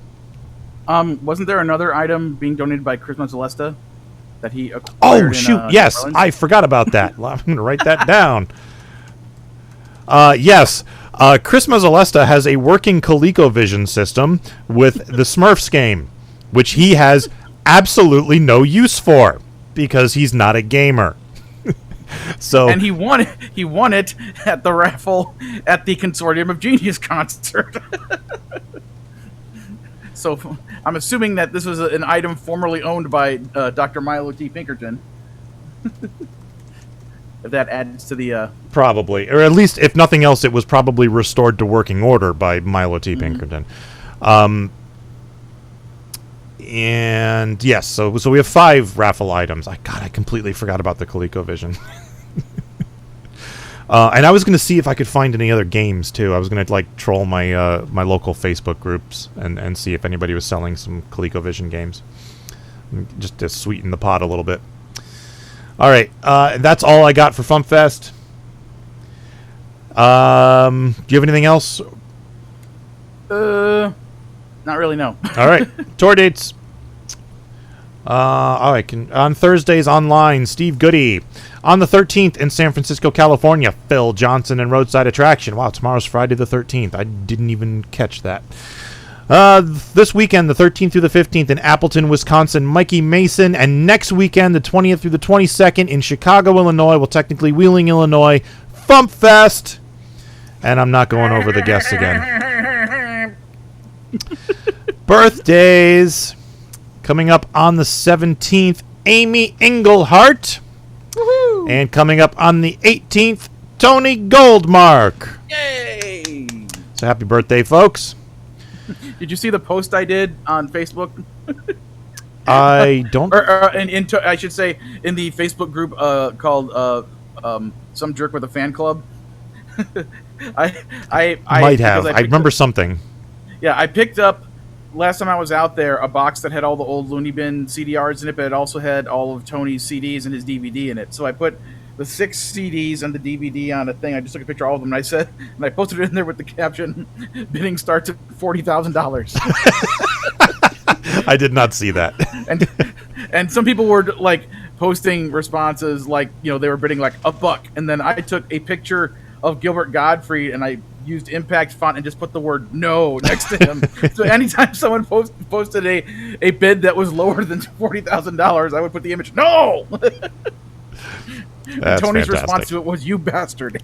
Wasn't there another item being donated by Chris Mazzalesta that he acquired? Oh, shoot. Yes, I forgot about that. I'm going to write that down. Yes. Chris Mazzalesta has a working ColecoVision system with the Smurfs game, which he has absolutely no use for because he's not a gamer. And he won it at the raffle at the Consortium of Genius concert. So I'm assuming that this was an item formerly owned by Dr. Milo T. Pinkerton. If that adds to the... Probably. Or at least, if nothing else, it was probably restored to working order by Milo T. Pinkerton. And yes, so we have 5 raffle items. I completely forgot about the ColecoVision. And I was going to see if I could find any other games, too. I was going to troll my my local Facebook groups and see if anybody was selling some ColecoVision games. Just to sweeten the pot a little bit. All right, that's all I got for FuMPFest. Do you have anything else? Not really, no. All right, tour dates. All right, on Thursdays online, Steve Goody. On the 13th in San Francisco, California, Phil Johnson and Roadside Attraction. Wow, tomorrow's Friday the 13th. I didn't even catch that. This weekend, the 13th through the 15th in Appleton, Wisconsin, Mikey Mason. And next weekend, the 20th through the 22nd in Chicago, Illinois. Well, technically Wheeling, Illinois. FuMPFest. And I'm not going over the guests again. Birthdays. Coming up on the 17th, Amy Engelhardt. Woohoo! And coming up on the 18th, Tony Goldmark. Yay! So happy birthday, folks. Did you see the post I did on Facebook? I don't. I should say in the Facebook group called Some Jerk with a Fan Club. I might have. I remember something. Yeah, I picked up last time I was out there a box that had all the old Looney Bin CDRs in it, but it also had all of Tony's CDs and his DVD in it. So I put the 6 CDs and the DVD on a thing. I just took a picture of all of them, and I posted it in there with the caption, "Bidding starts at $40,000." I did not see that. and some people were like posting responses like, they were bidding like $1, and then I took a picture of Gilbert Gottfried and I used impact font and just put the word "no" next to him. So anytime someone posted a bid that was lower than $40,000, I would put the image "no." That's Tony's fantastic. response to it was, "You bastard."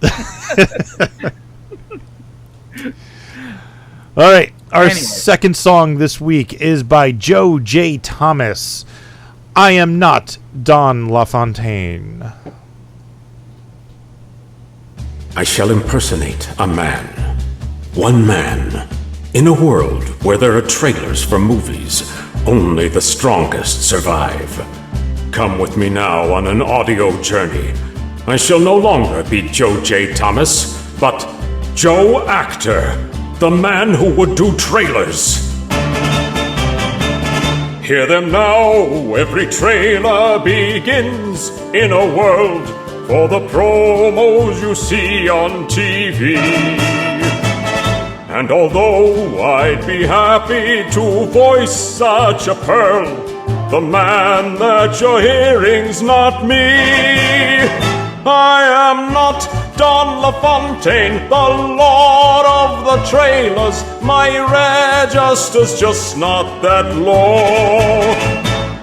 All right. Our Anyway. second song this week is by Joe J. Thomas. I Am Not Don LaFontaine. I shall impersonate a man. One man. In a world where there are trailers for movies, only the strongest survive. Come with me now on an audio journey. I shall no longer be Joe J. Thomas, but Joe Actor, the man who would do trailers. Hear them now, every trailer begins in a world for the promos you see on TV. And although I'd be happy to voice such a pearl, the man that you're hearing's not me. I am not Don LaFontaine, the lord of the trailers. My register's just not that low.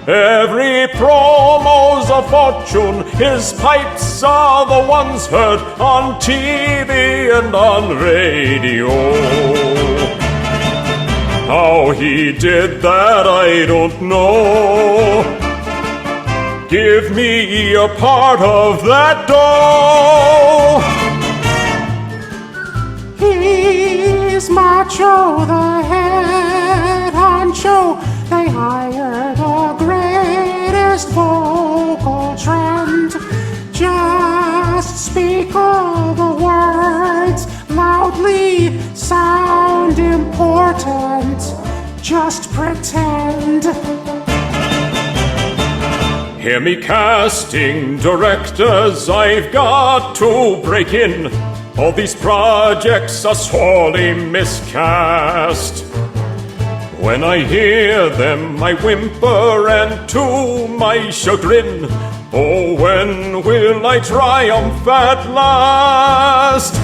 Every promo's a fortune, his pipes are the ones heard on TV and on radio. How he did that, I don't know. Give me a part of that dough. He's Macho, the head honcho. They hire the greatest vocal trend. Just speak all the words loudly, sound important. Just pretend. Hear me casting directors, I've got to break in. All these projects are sorely miscast. When I hear them, I whimper, and to my chagrin, oh, when will I triumph at last?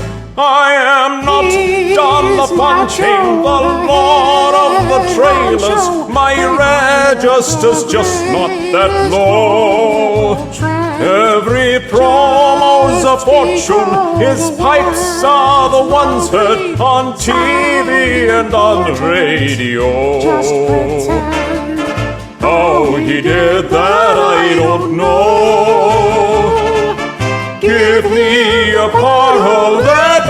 I am not Don LaFontaine, the lord of the trailers. My register's just not that low. Every promo's a fortune, his pipes are the ones heard on TV and on radio. How he did that, I don't know. Give me a part of that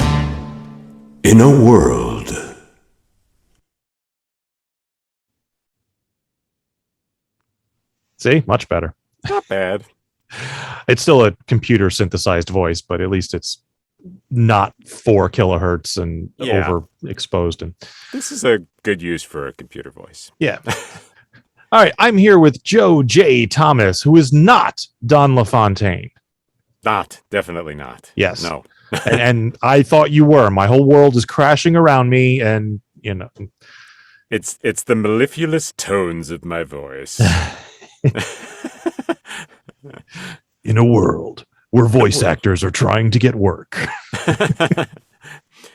dough. In a world. See? Much better. Not bad. It's still a computer synthesized voice, but at least it's not 4 kilohertz and overexposed. And This is a good use for a computer voice. yeah. All right. I'm here with Joe J. Thomas, who is not Don LaFontaine. Not. Definitely not. Yes. No. and I thought you were. My whole world is crashing around me, and It's the mellifluous tones of my voice. in a world where voice actors are trying to get work.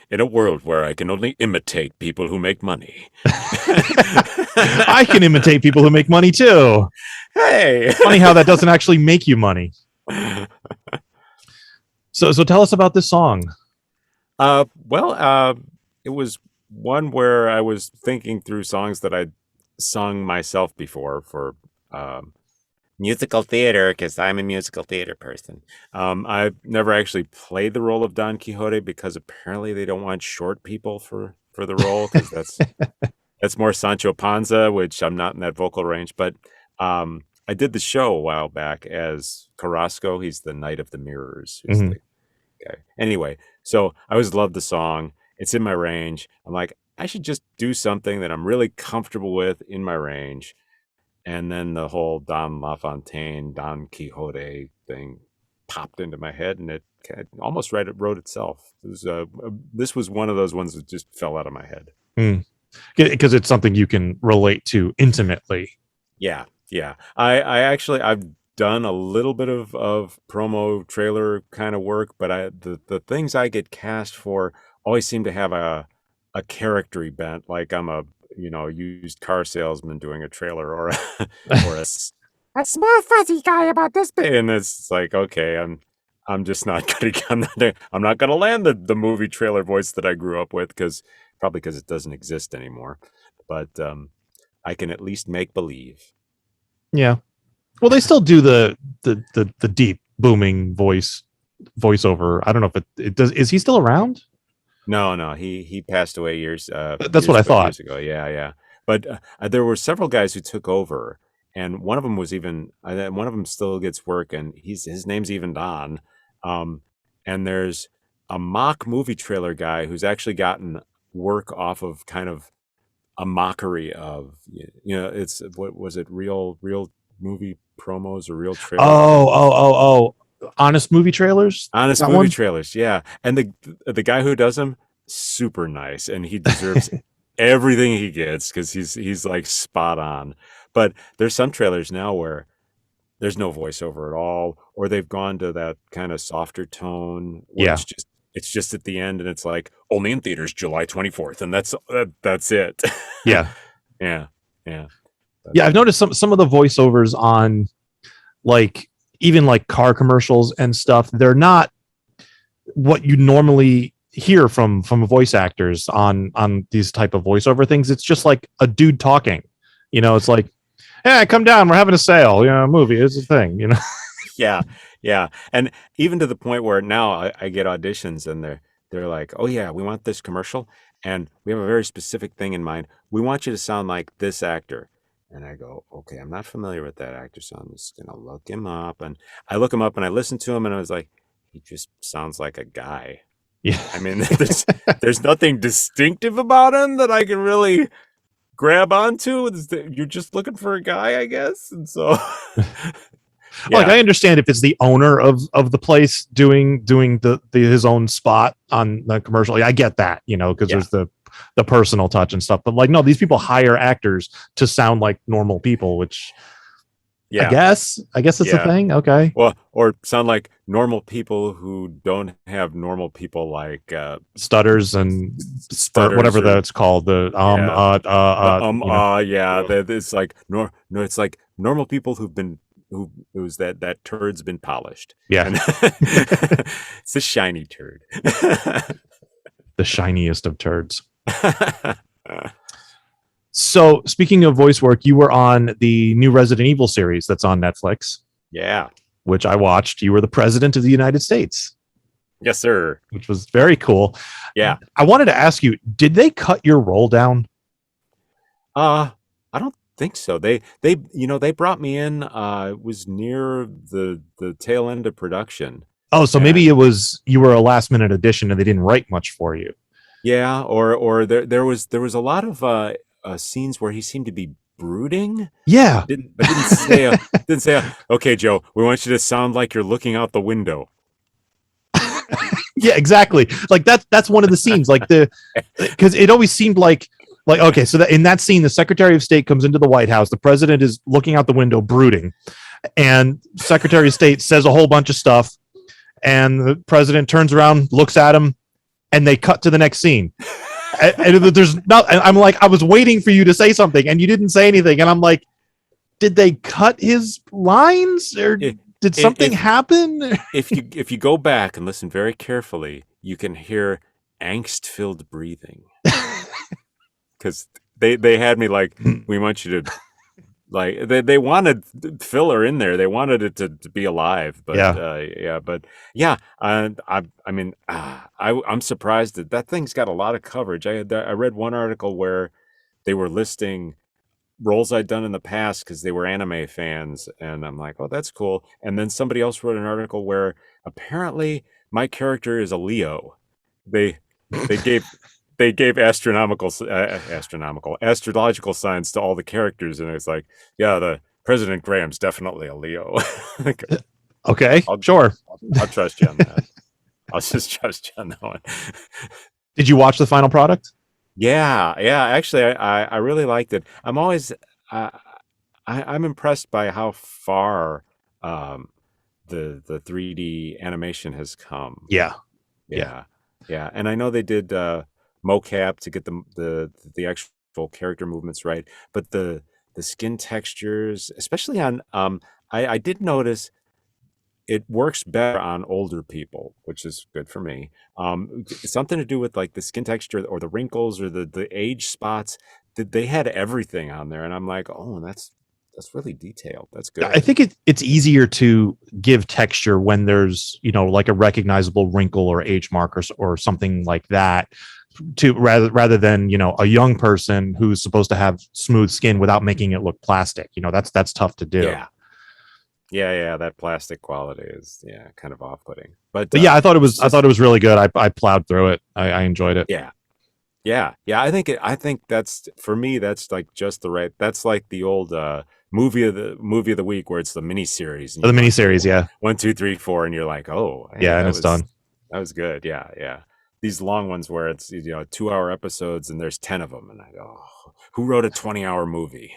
In a world where I can only imitate people who make money. I can imitate people who make money too. Hey! Funny how that doesn't actually make you money. So tell us about this song. It was one where I was thinking through songs that I'd sung myself before for musical theater, because I'm a musical theater person. I've never actually played the role of Don Quixote because apparently they don't want short people for the role, because that's more Sancho Panza, which I'm not in that vocal range. But I did the show a while back as Carrasco. He's the Knight of the Mirrors. Who's the guy. Anyway, so I always loved the song. It's in my range. I'm like, I should just do something that I'm really comfortable with in my range. And then the whole Don LaFontaine, Don Quixote thing popped into my head, and it almost wrote itself. This was one of those ones that just fell out of my head. Because it's something you can relate to intimately. Yeah. I've done a little bit of promo trailer kind of work, but the things I get cast for always seem to have a charactery bent, like I'm a used car salesman doing a trailer, or a small fuzzy guy about this bit. and it's like, okay, I'm just not I'm not gonna land the movie trailer voice that I grew up with, probably because it doesn't exist anymore. But I can at least make believe. Yeah. Well, they still do the deep booming voiceover. I don't know if it does. Is he still around? No, he passed away years. That's what I thought. Years ago. Yeah. But there were several guys who took over, and one of them was even one of them still gets work, and his name's even Don. And there's a mock movie trailer guy who's actually gotten work off of kind of a mockery of it's what was it, real movie promos or real trailers? Oh. Honest movie trailers? Honest movie trailers, yeah. And the guy who does them, super nice, and he deserves everything he gets because he's like spot on. But there's some trailers now where there's no voiceover at all, or they've gone to that kind of softer tone where it's just at the end, and it's like only in theaters July 24th, and that's it. Yeah. Yeah. I've noticed some of the voiceovers on even like car commercials and stuff, they're not what you normally hear from voice actors on these type of voiceover things. It's just like a dude talking, it's like, hey, come down, we're having a sale, movie is a thing, Yeah. And even to the point where now I get auditions, and they're like, oh yeah, we want this commercial, and we have a very specific thing in mind. We want you to sound like this actor. And I go, okay, I'm not familiar with that actor, so I'm just going to look him up. And I look him up, and I listen to him, and I was like, he just sounds like a guy. Yeah. I mean, there's nothing distinctive about him that I can really grab onto. You're just looking for a guy, I guess. And so... Yeah. I understand if it's the owner of the place doing his own spot on the commercial. I get that, because there's the personal touch and stuff. But no, these people hire actors to sound like normal people, which I guess it's a thing. Okay. Well, or sound like normal people who don't have normal people like stutters and whatever that's called. It's like it's like normal people who's that turd's been polished. Yeah. And it's a shiny turd. The shiniest of turds. So, speaking of voice work, you were on the new Resident Evil series that's on Netflix. Yeah. Which I watched. You were the president of the United States. Yes, sir. Which was very cool. Yeah. I wanted to ask you, did they cut your role down? I don't think so. They brought me in. It was near the tail end of production. Oh, so maybe you were a last minute addition and they didn't write much for you. Yeah, or there was a lot of scenes where he seemed to be brooding. Yeah. Didn't say okay, Joe, we want you to sound like you're looking out the window. Yeah, exactly. Like that's one of the scenes, because it always seemed like okay, so in that scene, the Secretary of State comes into the White House, the president is looking out the window brooding, and Secretary of State says a whole bunch of stuff, and the president turns around, looks at him, and they cut to the next scene. And there's not. I'm like, I was waiting for you to say something, and you didn't say anything, and I'm like, did they cut his lines, or did something happen? If you go back and listen very carefully, you can hear angst-filled breathing. Because they had me like, we want you to, like, they wanted filler in there. They wanted it to be alive. But I'm surprised that thing's got a lot of coverage. I read one article where they were listing roles I'd done in the past because they were anime fans, and I'm like, oh, that's cool. And then somebody else wrote an article where apparently my character is a Leo. They gave they gave astrological signs to all the characters, and it's like, yeah, the President Graham's definitely a Leo. Okay, I'll trust you on that. I'll just trust you on that one. Did you watch the final product? Yeah. Actually, I really liked it. I'm always I'm impressed by how far the 3D animation has come. Yeah. And I know they did mocap to get the actual character movements right, but the skin textures, especially on I did notice it works better on older people, which is good for me. Something to do with like the skin texture or the wrinkles or the age spots. They had everything on there, and I'm like, oh, that's really detailed. That's good. I think it's easier to give texture when there's, like a recognizable wrinkle or age mark or something like that, to rather than, a young person who's supposed to have smooth skin without making it look plastic. That's tough to do. Yeah, that plastic quality is kind of off-putting. But yeah, I thought it was really good. I plowed through it. I enjoyed it. Yeah. I think that's, for me, that's like just the right. That's like the old movie of the week where it's the miniseries. The miniseries, yeah. 1, 2, 3, 4, and you're like, oh, yeah, and it's done. That was good. Yeah. These long ones where it's 2-hour episodes and there's 10 of them, and I go, oh, who wrote a 20-hour movie?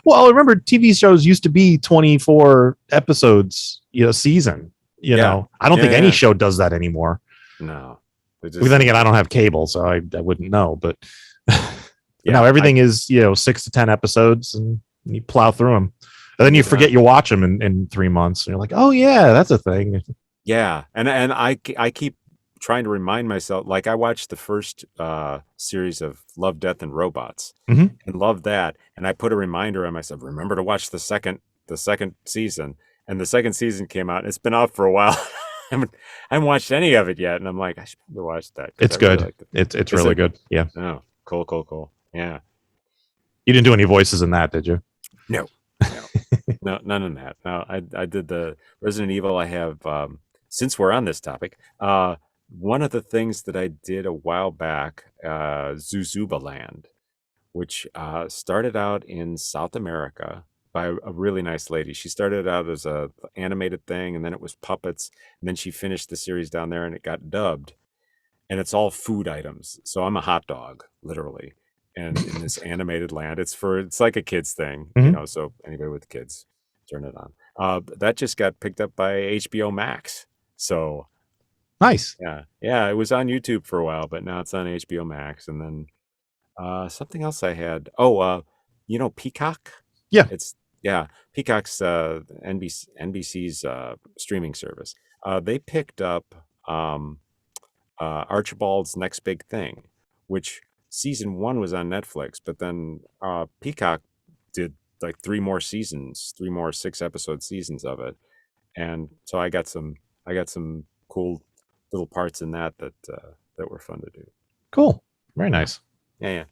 Well, remember TV shows used to be 24 episodes, season. I don't think any show does that anymore. No. But then again, I don't have cable, so I wouldn't know. But now everything is 6 to 10 episodes, and you plow through them, and then you forget you watch them in 3 months, and you're like, oh yeah, that's a thing. Yeah, and I keep trying to remind myself. Like, I watched the first series of Love, Death, and Robots, and loved that, and I put a reminder on myself. Remember to watch the second season, and the second season came out. And it's been out for a while. I haven't watched any of it yet, and I'm like, I should probably watch that. It's good. Really it's really good. Yeah. Oh, cool. Yeah. You didn't do any voices in that, did you? No, none of that. No, I did the Resident Evil. I have, since we're on this topic, one of the things that I did a while back, Zuzuba Land, which started out in South America by a really nice lady. She started out as a animated thing, and then it was puppets, and then she finished the series down there, and it got dubbed, and it's all food items. So I'm a hot dog, literally, and in this animated land, it's like a kids thing, so anybody with kids, turn it on. That just got picked up by HBO Max. So nice. Yeah, it was on YouTube for a while, but now it's on HBO Max. And then something else I had. Peacock. Peacock's NBC's streaming service. They picked up Archibald's Next Big Thing, which season 1 was on Netflix, but then Peacock did like 3 more 6-episode seasons of it, and so I got some cool little parts in that were fun to do. Cool, very nice. Yeah.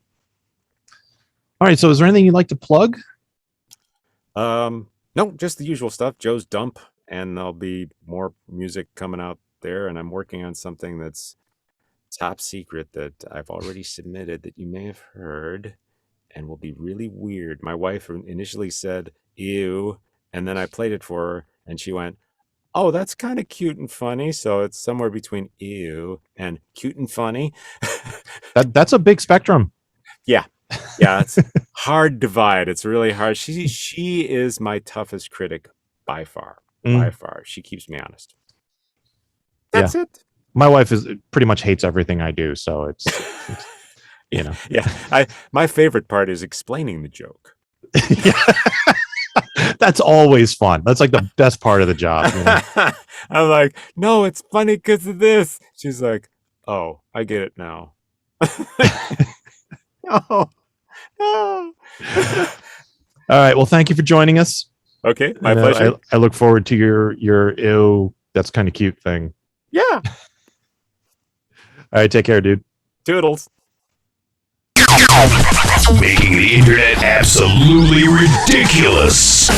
All right, so is there anything you'd like to plug? No, just the usual stuff. Joe's Dump, and there'll be more music coming out there, and I'm working on something that's top secret that I've already submitted that you may have heard and will be really weird. My wife initially said, ew, and then I played it for her, and she went, oh, that's kind of cute and funny. So it's somewhere between ew and cute and funny. That's a big spectrum. Yeah, it's hard divide. It's really hard. She is my toughest critic by far. By far. She keeps me honest. That's it. My wife pretty much hates everything I do, so it's Yeah. My favorite part is explaining the joke. That's always fun. That's like the best part of the job. I'm like, no, it's funny because of this. She's like, oh, I get it now. No. All right. Well, thank you for joining us. Okay, my pleasure. I look forward to your ew, that's kind of cute thing. Yeah. All right, take care, dude. Toodles. Making the internet absolutely ridiculous.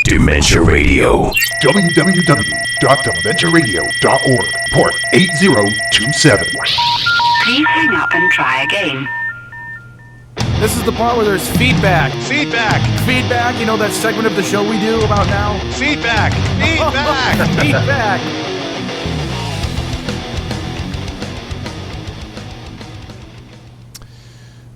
Dementia Radio. www.dementiaradio.org. Port 8027. Please hang up and try again. This is the part where there's feedback. Feedback. Feedback, you know that segment of the show we do about now? Feedback. Feedback. Feedback.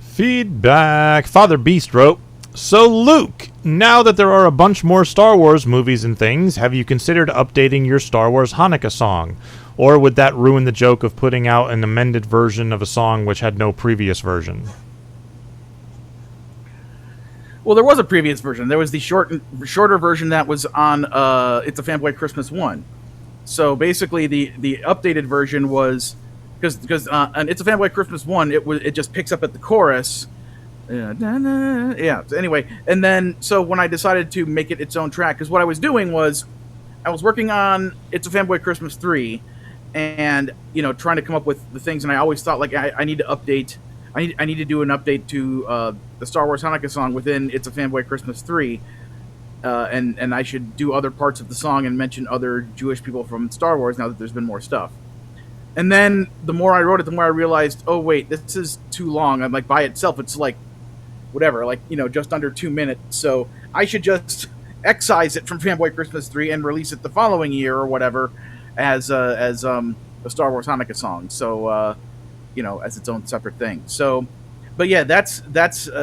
Feedback. Father Beast wrote, "So Luke, now that there are a bunch more Star Wars movies and things, have you considered updating your Star Wars Hanukkah song? Or would that ruin the joke of putting out an amended version of a song which had no previous version?" Well, there was a previous version. There was the shorter version that was on It's a Fanboy Christmas 1. So basically the updated version was because on It's a Fanboy Christmas 1 it just picks up at the chorus. Yeah. So anyway, and then so when I decided to make it its own track, because what I was doing was I was working on It's a Fanboy Christmas 3, and trying to come up with the things, and I always thought like I need to update. I need to do an update to the Star Wars Hanukkah song within It's a Fanboy Christmas 3, and I should do other parts of the song and mention other Jewish people from Star Wars now that there's been more stuff. And then the more I wrote it, the more I realized, oh wait, this is too long. I'm like, by itself, it's like whatever, like just under 2 minutes. So I should just excise it from Fanboy Christmas 3 and release it the following year or whatever as the Star Wars Hanukkah song. So. As its own separate thing. So, but yeah, that's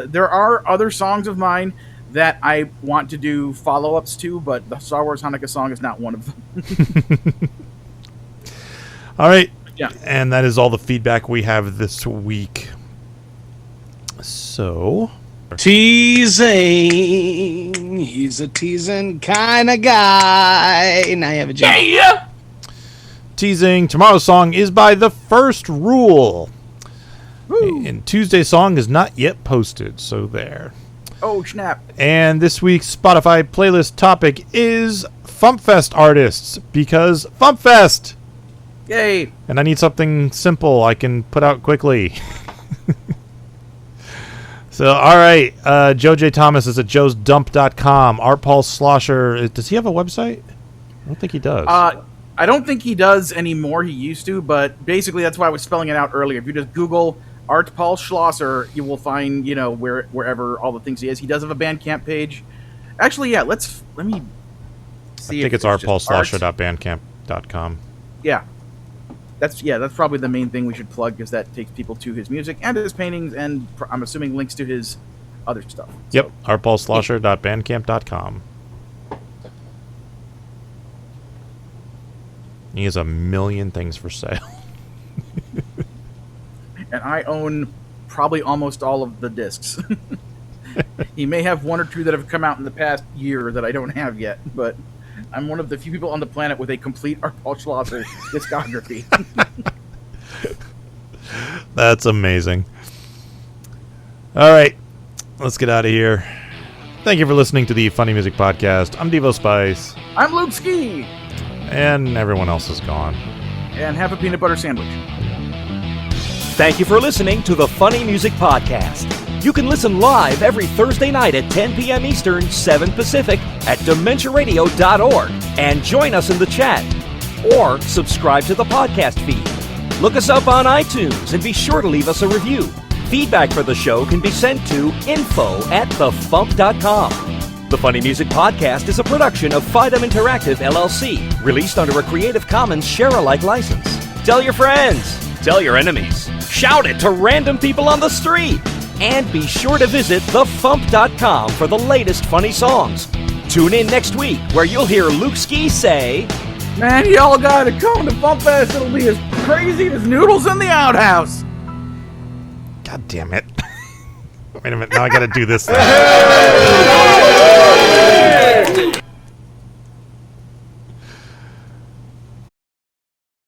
there are other songs of mine that I want to do follow-ups to, but the Star Wars Hanukkah song is not one of them. All right. Yeah. And that is all the feedback we have this week. So... Teasing. He's a teasing kind of guy. And I have a job. Yeah! Teasing. Tomorrow's song is by The First Rule. Woo. And Tuesday's song is not yet posted, so there. Oh, snap. And this week's Spotify playlist topic is FuMPFest artists, because FuMPFest! Yay! And I need something simple I can put out quickly. So, all right. Joe J. Thomas is at joesdump.com. Art Paul Schlosser, does he have a website? I don't think he does. I don't think he does anymore. He used to, but basically that's why I was spelling it out earlier. If you just Google Art Paul Schlosser, you will find, wherever all the things he has. He does have a Bandcamp page. Actually, yeah, let me see. I think it's artpaulschlosser.bandcamp.com. Yeah. That's probably the main thing we should plug, because that takes people to his music and his paintings, and I'm assuming links to his other stuff. Yep, so, artpaulschlosser.bandcamp.com. He has a million things for sale. And I own probably almost all of the discs. He may have one or two that have come out in the past year that I don't have yet, but I'm one of the few people on the planet with a complete Art Paul Schlosser discography. That's amazing. All right, let's get out of here. Thank you for listening to the Funny Music Podcast. I'm Devo Spice. I'm Luke Ski. And everyone else is gone. And have a peanut butter sandwich. Thank you for listening to the Funny Music Podcast. You can listen live every Thursday night at 10 p.m. Eastern, 7 Pacific at DementiaRadio.org and join us in the chat. Or subscribe to the podcast feed. Look us up on iTunes and be sure to leave us a review. Feedback for the show can be sent to info@thefump.com. The Funny Music Podcast is a production of Fidem Interactive, LLC, released under a Creative Commons share-alike license. Tell your friends, tell your enemies, shout it to random people on the street, and be sure to visit thefump.com for the latest funny songs. Tune in next week where you'll hear Luke Ski say, "Man, y'all gotta come to FuMPFest. It'll be as crazy as Noodles in the Outhouse." God damn it. Wait a minute, now I gotta do this thing.